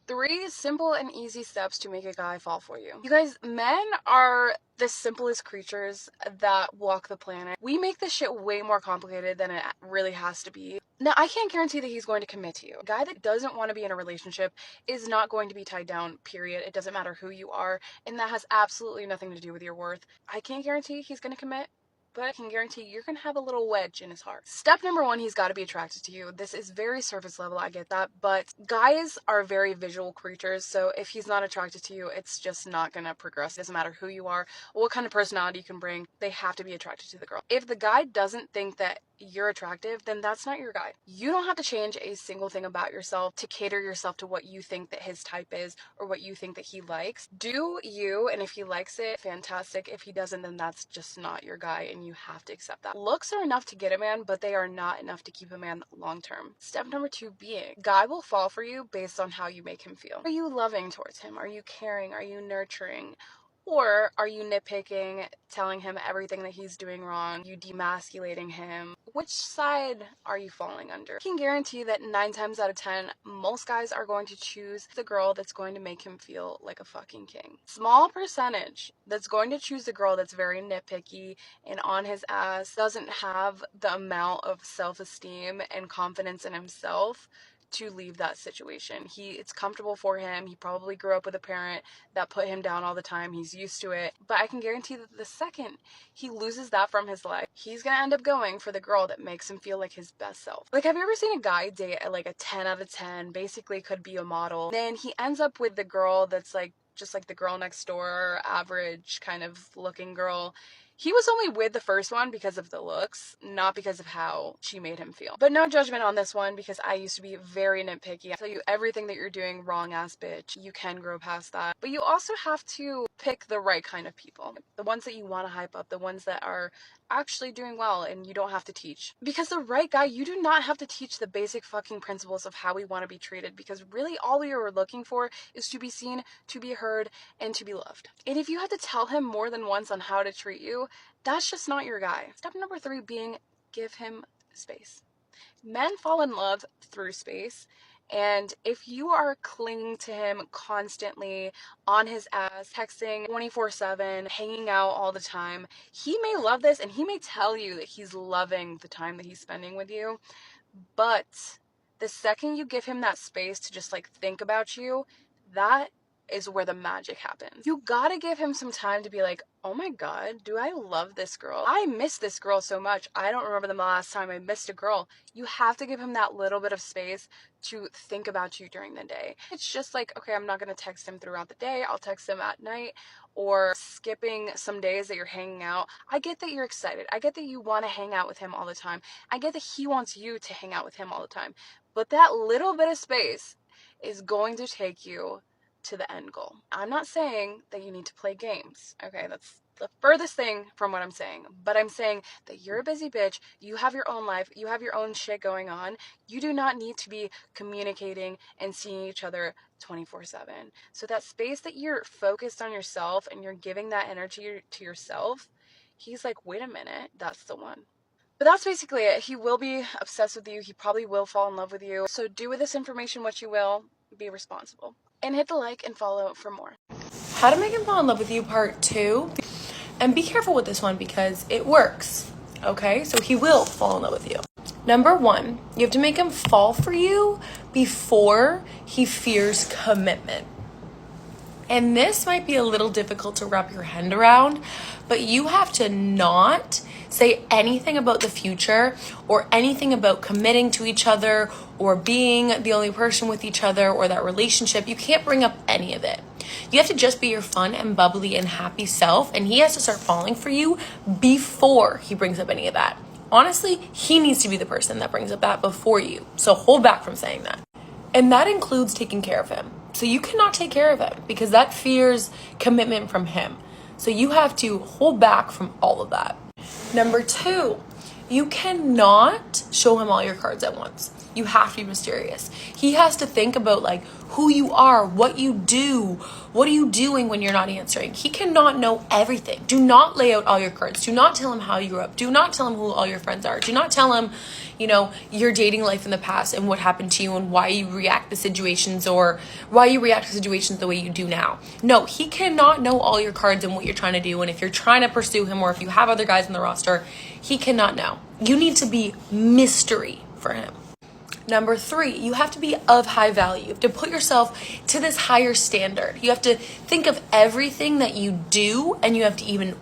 3 simple and easy steps to make a guy fall for you. You guys, men are the simplest creatures that walk the planet. We make this shit way more complicated than it really has to be. Now, I can't guarantee that he's going to commit to you. A guy that doesn't want to be in a relationship is not going to be tied down, period. It doesn't matter who you are, and that has absolutely nothing to do with your worth. I can't guarantee he's going to commit, but I can guarantee you're going to have a little wedge in his heart. Step number 1, he's got to be attracted to you. This is very surface level, I get that, but guys are very visual creatures, so if he's not attracted to you, it's just not going to progress. It doesn't matter who you are, what kind of personality you can bring, they have to be attracted to the girl. If the guy doesn't think that you're attractive, then that's not your guy. You don't have to change a single thing about yourself to cater yourself to what you think that his type is or what you think that he likes. Do you, and if he likes it, fantastic. If he doesn't, then that's just not your guy, and you have to accept that. Looks are enough to get a man, but they are not enough to keep a man long term. Step number 2 being, guy will fall for you based on how you make him feel. Are you loving towards him? Are you caring? Are you nurturing? Or are you nitpicking, telling him everything that he's doing wrong, you demasculating him? Which side are you falling under? I can guarantee that 9 times out of 10, most guys are going to choose the girl that's going to make him feel like a fucking king. Small percentage that's going to choose the girl that's very nitpicky and on his ass, doesn't have the amount of self-esteem and confidence in himself to leave that situation. It's comfortable for him. He probably grew up with a parent that put him down all the time. He's used to it. But I can guarantee that the second he loses that from his life, he's gonna end up going for the girl that makes him feel like his best self. Like, have you ever seen a guy date at like a 10 out of 10, basically could be a model, then he ends up with the girl that's like just like the girl next door, average kind of looking girl. He was only with the first one because of the looks, not because of how she made him feel. But no judgment on this one, because I used to be very nitpicky. I tell you everything that you're doing wrong ass bitch. You can grow past that. But you also have to pick the right kind of people. The ones that you want to hype up, the ones that are actually doing well and you don't have to teach. Because the right guy, you do not have to teach the basic fucking principles of how we want to be treated, because really all we are looking for is to be seen, to be heard, and to be loved. And if you have to tell him more than once on how to treat you, that's just not your guy. Step number 3 being, give him space. Men fall in love through space. And if you are clinging to him constantly, on his ass, texting 24/7, hanging out all the time, he may love this and he may tell you that he's loving the time that he's spending with you. But the second you give him that space to just like think about you, that is where the magic happens. You gotta give him some time to be like, oh my god, do I love this girl? I miss this girl so much. I don't remember the last time I missed a girl. You have to give him that little bit of space to think about you during the day. It's just like, okay, I'm not gonna text him throughout the day. I'll text him at night, or skipping some days that you're hanging out. I get that you're excited. I get that you want to hang out with him all the time. I get that he wants you to hang out with him all the time. But that little bit of space is going to take you to the end goal. I'm not saying that you need to play games. Okay, that's the furthest thing from what I'm saying. But I'm saying that you're a busy bitch. You have your own life. You have your own shit going on. You do not need to be communicating and seeing each other 24/7. So that space that you're focused on yourself and you're giving that energy to yourself, he's like, wait a minute, that's the one. But that's basically it. He will be obsessed with you. He probably will fall in love with you. So do with this information what you will. Be responsible. And hit the like and follow for more. How to make him fall in love with you, part 2. And be careful with this one because it works. Okay, so he will fall in love with you. Number 1, you have to make him fall for you before he fears commitment. And this might be a little difficult to wrap your head around, but you have to not say anything about the future or anything about committing to each other or being the only person with each other or that relationship. You can't bring up any of it. You have to just be your fun and bubbly and happy self, and he has to start falling for you before he brings up any of that. Honestly, he needs to be the person that brings up that before you. So hold back from saying that. And that includes taking care of him. So you cannot take care of him because that fears commitment from him. So you have to hold back from all of that. Number 2, you cannot show him all your cards at once. You have to be mysterious. He has to think about like who you are, what you do, what are you doing when you're not answering. He cannot know everything. Do not lay out all your cards. Do not tell him how you grew up. Do not tell him who all your friends are. Do not tell him, your dating life in the past and what happened to you and why you react to situations or why you react to situations the way you do now. No, he cannot know all your cards and what you're trying to do. And if you're trying to pursue him or if you have other guys in the roster, he cannot know. You need to be mystery for him. Number 3, you have to be of high value. You have to put yourself to this higher standard. You have to think of everything that you do and you have to even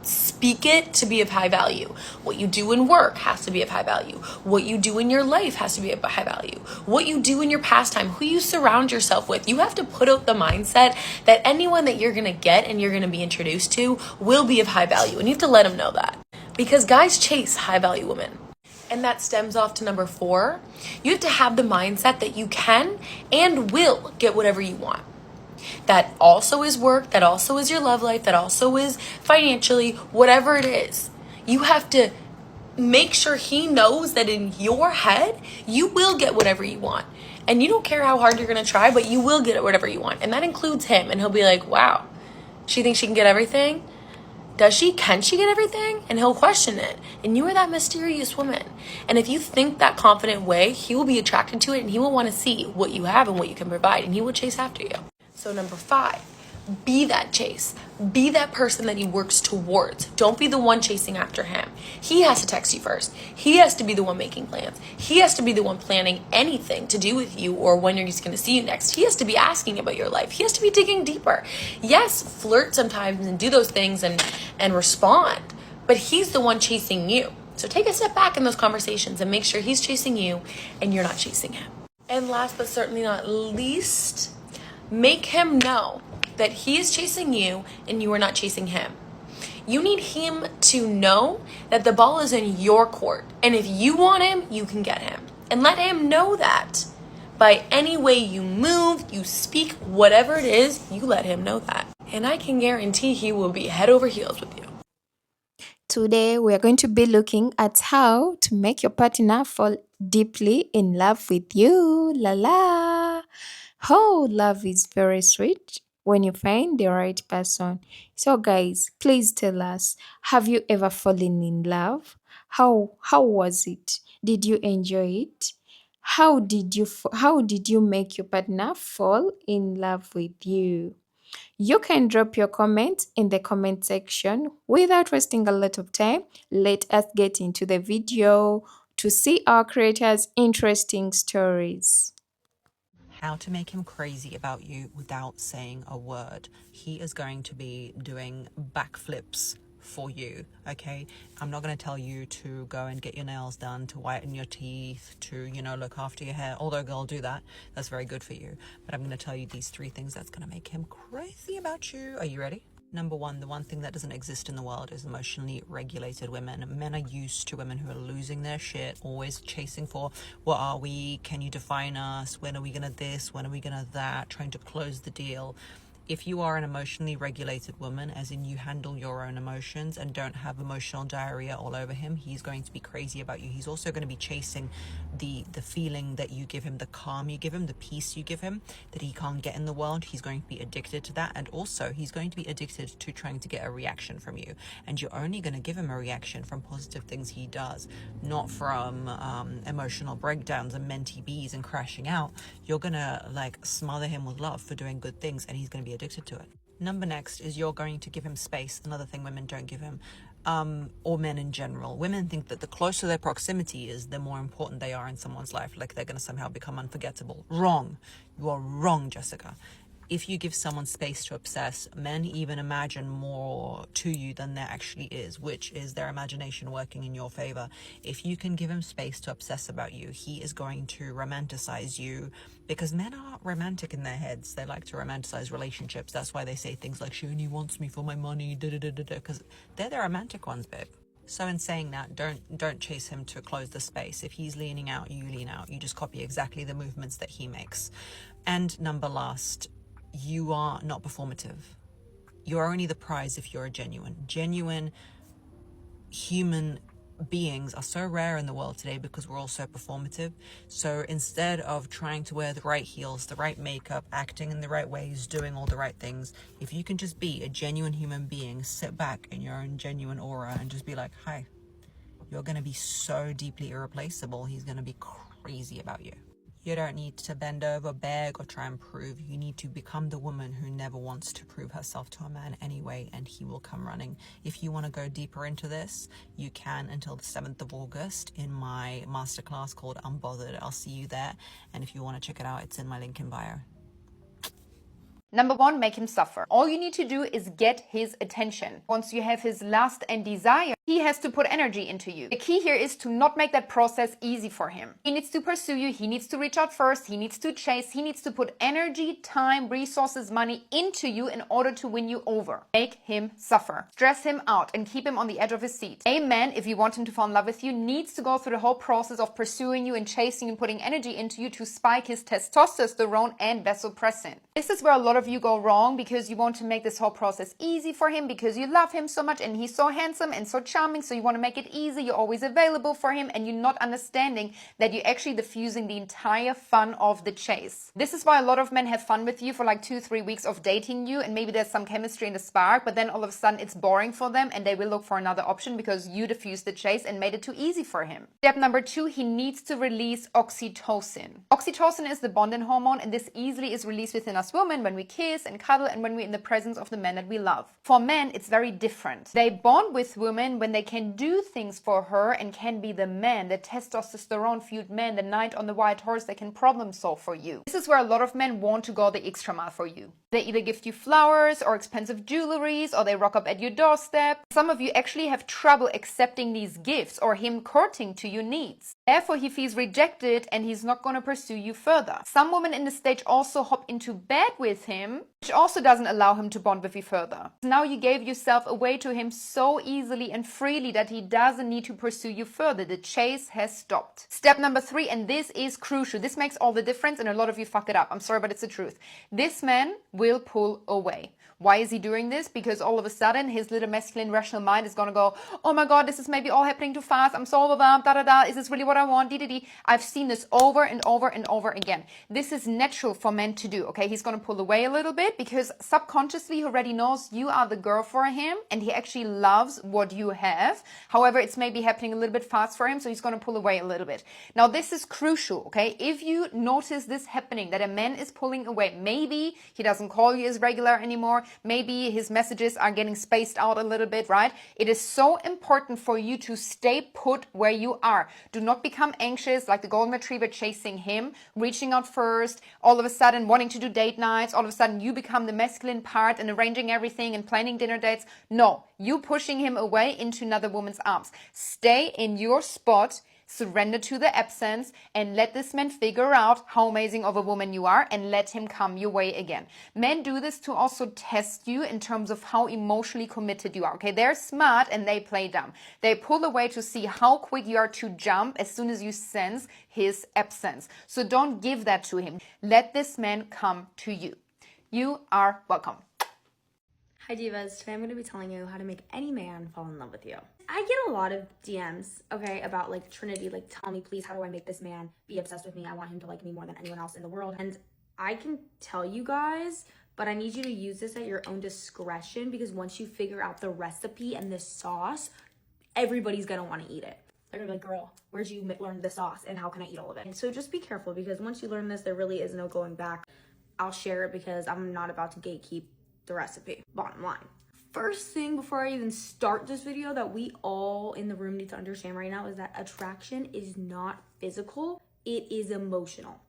speak it to be of high value. What you do in work has to be of high value. What you do in your life has to be of high value. What you do in your pastime, who you surround yourself with. You have to put out the mindset that anyone that you're going to get and you're going to be introduced to will be of high value. And you have to let them know that. Because guys chase high value women. And that stems off to number 4. You have to have the mindset that you can and will get whatever you want. That also is work, that also is your love life, that also is financially, whatever it is. You have to make sure he knows that in your head, you will get whatever you want. And you don't care how hard you're going to try, but you will get whatever you want. And that includes him. And he'll be like, wow, she thinks she can get everything? Does she? Can she get everything? And he'll question it. And you are that mysterious woman. And if you think that confident way, he will be attracted to it and he will want to see what you have and what you can provide. And he will chase after you. So number 5, be that chase. Be that person that he works towards. Don't be the one chasing after him. He has to text you first. He has to be the one making plans. He has to be the one planning anything to do with you or when he's going to see you next. He has to be asking about your life. He has to be digging deeper. Yes, flirt sometimes and do those things and respond, but he's the one chasing you. So take a step back in those conversations and make sure he's chasing you and you're not chasing him. And last but certainly not least, make him know that he is chasing you and you are not chasing him. You need him to know that the ball is in your court. And if you want him, you can get him. And let him know that. By any way you move, you speak, whatever it is, you let him know that. And I can guarantee he will be head over heels with you. Today, we are going to be looking at how to make your partner fall deeply in love with you. La la! Oh, love is very sweet when you find the right person. So, guys, please tell us, have you ever fallen in love? How was it? Did you enjoy it? How did you make your partner fall in love with you? You can drop your comment in the comment section. Without wasting a lot of time, let us get into the video to see our creators' interesting stories. How to make him crazy about you without saying a word. He is going to be doing backflips for you, okay? I'm not going to tell you to go and get your nails done, to whiten your teeth, to, look after your hair. Although girl, do that. That's very good for you. But I'm going to tell you these 3 things that's going to make him crazy about you. Are you ready? Number 1, the one thing that doesn't exist in the world is emotionally regulated women. Men are used to women who are losing their shit, always chasing for, what are we? Can you define us? When are we gonna this? When are we gonna that? Trying to close the deal. If you are an emotionally regulated woman, as in you handle your own emotions and don't have emotional diarrhea all over him, he's going to be crazy about you. He's also going to be chasing the feeling that you give him, the calm you give him, the peace you give him that he can't get in the world. He's going to be addicted to that. And also he's going to be addicted to trying to get a reaction from you. And you're only going to give him a reaction from positive things he does, not from emotional breakdowns and mentee bees and crashing out. You're going to smother him with love for doing good things, and he's going to be addicted to it. Number next is you're going to give him space. Another thing women don't give him, or men in general. Women think that the closer their proximity is, the more important they are in someone's life, like they're going to somehow become unforgettable. Wrong. You are wrong, Jessica. If you give someone space to obsess, men even imagine more to you than there actually is, which is their imagination working in your favor. If you can give him space to obsess about you, he is going to romanticize you, because men are romantic in their heads. They like to romanticize relationships. That's why they say things like, she only wants me for my money, because they're the romantic ones, babe. So in saying that, don't chase him to close the space. If he's leaning out, you lean out. You just copy exactly the movements that he makes. And number last, you are not performative. You're only the prize if you're a genuine human beings are so rare in the world today because we're all so performative. So instead of trying to wear the right heels, the right makeup, acting in the right ways, doing all the right things, if you can just be a genuine human being, sit back in your own genuine aura and just be like, hi, you're going to be so deeply irreplaceable. He's going to be crazy about you. You don't need to bend over, beg, or try and prove. You need to become the woman who never wants to prove herself to a man anyway, and he will come running. If you want to go deeper into this, you can until the 7th of August in my masterclass called Unbothered. I'll see you there. And if you want to check it out, it's in my link in bio. Number one, make him suffer. All you need to do is get his attention. Once you have his lust and desire, he has to put energy into you. The key here is to not make that process easy for him. He needs to pursue you. He needs to reach out first. He needs to chase. He needs to put energy, time, resources, money into you in order to win you over. Make him suffer. Stress him out and keep him on the edge of his seat. A man, if you want him to fall in love with you, needs to go through the whole process of pursuing you and chasing and putting energy into you to spike his testosterone and vasopressin. This is where a lot of you go wrong, because you want to make this whole process easy for him because you love him so much and he's so handsome and so charming, so you want to make it easy. You're always available for him, and you're not understanding that you're actually diffusing the entire fun of the chase. This is why a lot of men have fun with you for like 2-3 weeks of dating you, and maybe there's some chemistry in the spark, but then all of a sudden it's boring for them and they will look for another option because you diffused the chase and made it too easy for him. Step number 2, he needs to release oxytocin. Oxytocin is the bonding hormone, and this easily is released within us women when we kiss and cuddle and when we're in the presence of the men that we love. For men, it's very different. They bond with women when they can do things for her and can be the man, the testosterone-fueled man, the knight on the white horse that can problem solve for you. This is where a lot of men want to go the extra mile for you. They either gift you flowers or expensive jewelries, or they rock up at your doorstep. Some of you actually have trouble accepting these gifts or him courting to your needs. Therefore, he feels rejected and he's not going to pursue you further. Some women in the stage also hop into bed with him, which also doesn't allow him to bond with you further. Now you gave yourself away to him so easily and freely that he doesn't need to pursue you further. The chase has stopped. Step number 3, and this is crucial. This makes all the difference, and a lot of you fuck it up. I'm sorry, but it's the truth. This man will pull away. Why is he doing this? Because all of a sudden his little masculine rational mind is going to go, oh my god, this is maybe all happening too fast, I'm so overwhelmed, da da da, is this really what I want, dee dee dee. I've seen this over and over and over again. This is natural for men to do, okay? He's going to pull away a little bit because subconsciously he already knows you are the girl for him and he actually loves what you have. However, it's maybe happening a little bit fast for him, so he's going to pull away a little bit. Now this is crucial, okay? If you notice this happening, that a man is pulling away, maybe he doesn't call you as regular anymore, maybe his messages are getting spaced out a little bit, right? It is so important for you to stay put where you are. Do not become anxious like the golden retriever chasing him, reaching out first, all of a sudden wanting to do date nights, all of a sudden you become the masculine part and arranging everything and planning dinner dates. No, you pushing him away into another woman's arms. Stay in your spot. Surrender to the absence and let this man figure out how amazing of a woman you are and let him come your way again. Men do this to also test you in terms of how emotionally committed you are. Okay, they're smart and they play dumb. They pull away to see how quick you are to jump as soon as you sense his absence. So don't give that to him. Let this man come to you. You are welcome. Hi Divas, today I'm going to be telling you how to make any man fall in love with you. I get a lot of DMs, okay, about like Trinity, like tell me please, how do I make this man be obsessed with me? I want him to like me more than anyone else in the world. And I can tell you guys, but I need you to use this at your own discretion, because once you figure out the recipe and the sauce, everybody's going to want to eat it. They're going to be like, girl, where'd you learn the sauce and how can I eat all of it? And so just be careful, because once you learn this, there really is no going back. I'll share it because I'm not about to gatekeep the recipe. Bottom line. First thing before I even start this video that we all in the room need to understand right now is that attraction is not physical, it is emotional.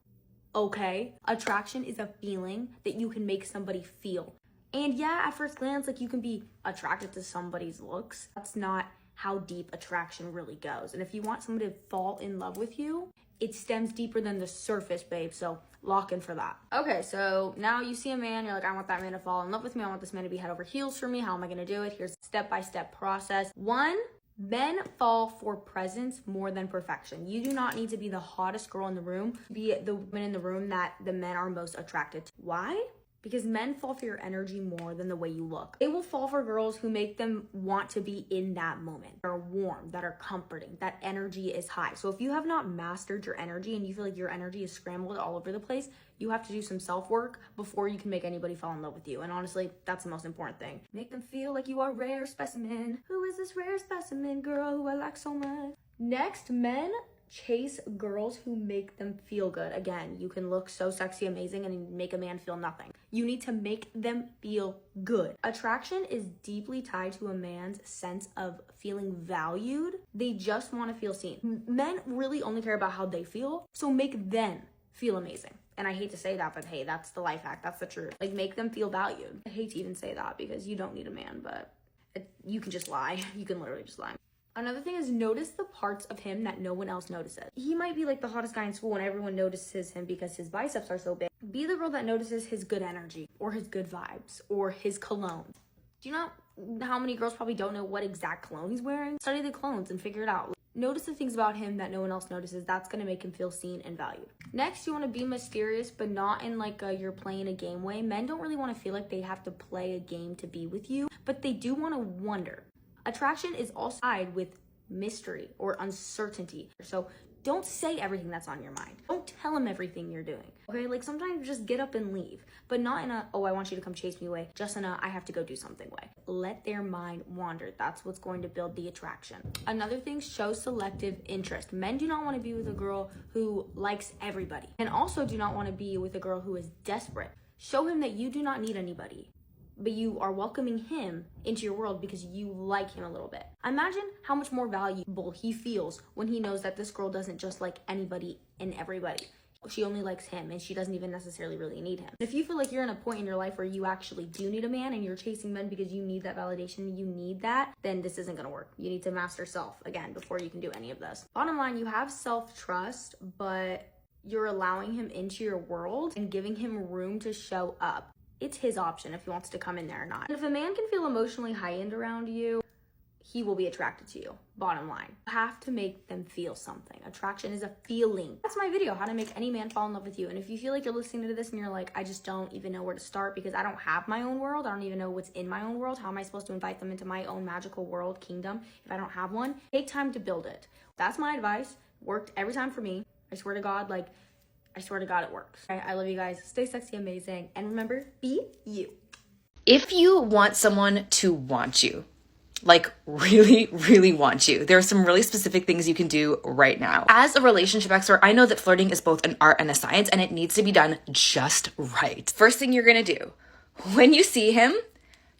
Okay? Attraction is a feeling that you can make somebody feel. And yeah, at first glance, like you can be attracted to somebody's looks. That's not how deep attraction really goes. And if you want somebody to fall in love with you, it stems deeper than the surface, babe. So lock in for that. Okay, so now you see a man, you're like, I want that man to fall in love with me. I want this man to be head over heels for me. How am I gonna do it? Here's a step-by-step process. 1, men fall for presence more than perfection. You do not need to be the hottest girl in the room. Be the woman in the room that the men are most attracted to. Why? because men fall for your energy more than the way you look. They will fall for girls who make them want to be in that moment, that are warm, that are comforting, that energy is high. So if you have not mastered your energy and you feel like your energy is scrambled all over the place, you have to do some self-work before you can make anybody fall in love with you. And honestly, that's the most important thing. Make them feel like you are a rare specimen. Who is this rare specimen girl who I like so much? Next, men chase girls who make them feel good. Again, you can look so sexy, amazing, and make a man feel nothing. You need to make them feel good. Attraction is deeply tied to a man's sense of feeling valued. They just want to feel seen. Men really only care about how they feel, so make them feel amazing. And I hate to say that, but hey, that's the life hack. That's the truth. Like, make them feel valued. I hate to even say that because you don't need a man, but you can just lie. You can literally just lie. Another thing is, notice the parts of him that no one else notices. He might be like the hottest guy in school and everyone notices him because his biceps are so big. Be the girl that notices his good energy or his good vibes or his cologne. Do you know how many girls probably don't know what exact cologne he's wearing? Study the colognes and figure it out. Notice the things about him that no one else notices. That's going to make him feel seen and valued. Next, you want to be mysterious, but not in like you're playing a game way. Men don't really want to feel like they have to play a game to be with you, but they do want to wonder. Attraction is also tied with mystery or uncertainty. So don't say everything that's on your mind. Don't tell him everything you're doing. Okay, like sometimes just get up and leave, but not in a, oh, I want you to come chase me way, just in a, I have to go do something way. Let their mind wander. That's what's going to build the attraction. Another thing, show selective interest. Men do not want to be with a girl who likes everybody, and also do not want to be with a girl who is desperate. Show him that you do not need anybody, but you are welcoming him into your world because you like him a little bit. Imagine how much more valuable he feels when he knows that this girl doesn't just like anybody and everybody. She only likes him and she doesn't even necessarily really need him. If you feel like you're in a point in your life where you actually do need a man and you're chasing men because you need that validation, you need that, then this isn't gonna work. You need to master self again before you can do any of this. Bottom line, you have self-trust, but you're allowing him into your world and giving him room to show up. It's his option if he wants to come in there or not. If a man can feel emotionally heightened around you, he will be attracted to you. Bottom line, you have to make them feel something. Attraction is a feeling. That's my video, how to make any man fall in love with you. And if you feel like you're listening to this and you're like, I just don't even know where to start because I don't have my own world, I don't even know what's in my own world, how am I supposed to invite them into my own magical world, kingdom, if I don't have one? Take time to build it. That's my advice. Worked every time for me. I swear to God, it works. I love you guys. Stay sexy, amazing. And remember, be you. If you want someone to want you, like really, really want you, there are some really specific things you can do right now. As a relationship expert, I know that flirting is both an art and a science, and it needs to be done just right. First thing you're gonna do, when you see him,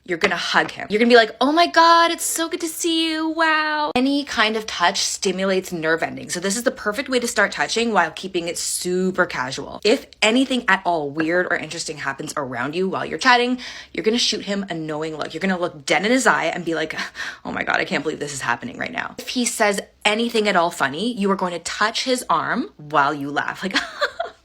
you're gonna hug him. You're gonna be like, oh my God, it's so good to see you, wow. Any kind of touch stimulates nerve endings. So this is the perfect way to start touching while keeping it super casual. If anything at all weird or interesting happens around you while you're chatting, you're gonna shoot him a knowing look. You're gonna look dead in his eye and be like, oh my God, I can't believe this is happening right now. If he says anything at all funny, you are going to touch his arm while you laugh. Like,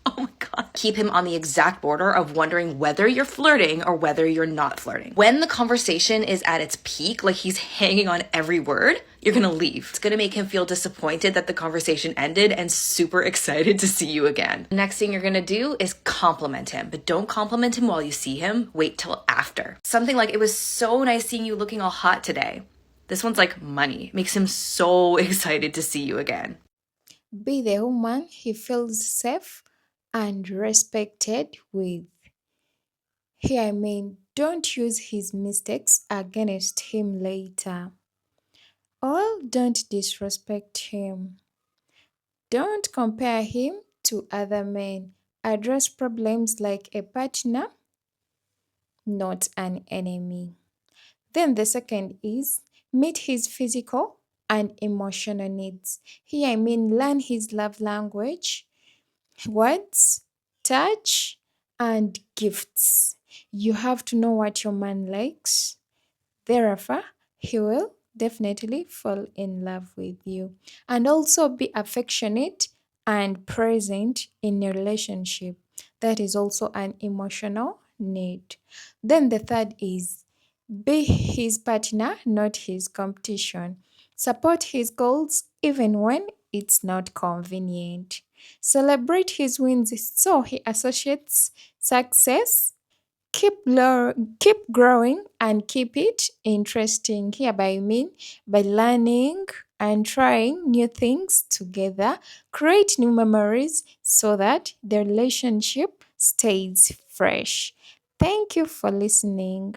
oh my God. Keep him on the exact border of wondering whether you're flirting or whether you're not flirting. When the conversation is at its peak, like he's hanging on every word, you're gonna leave. It's gonna make him feel disappointed that the conversation ended and super excited to see you again. The next thing you're gonna do is compliment him, but don't compliment him while you see him. Wait till after. Something like, it was so nice seeing you looking all hot today. This one's like money. Makes him so excited to see you again. Be the woman he feels safe and respected with. Here I mean, don't use his mistakes against him later. Or don't disrespect him. Don't compare him to other men. Address problems like a partner, not an enemy. Then the second is meet his physical and emotional needs. Here I mean, learn his love language, words, touch, and gifts. You have to know what your man likes. Thereafter, he will definitely fall in love with you. And also be affectionate and present in your relationship. That is also an emotional need. Then the third is be his partner, not his competition. Support his goals even when it's not convenient. Celebrate his wins so he associates success keep growing and keep it interesting. Hereby I mean by learning and trying new things together, create new memories so that the relationship stays fresh. Thank you for listening.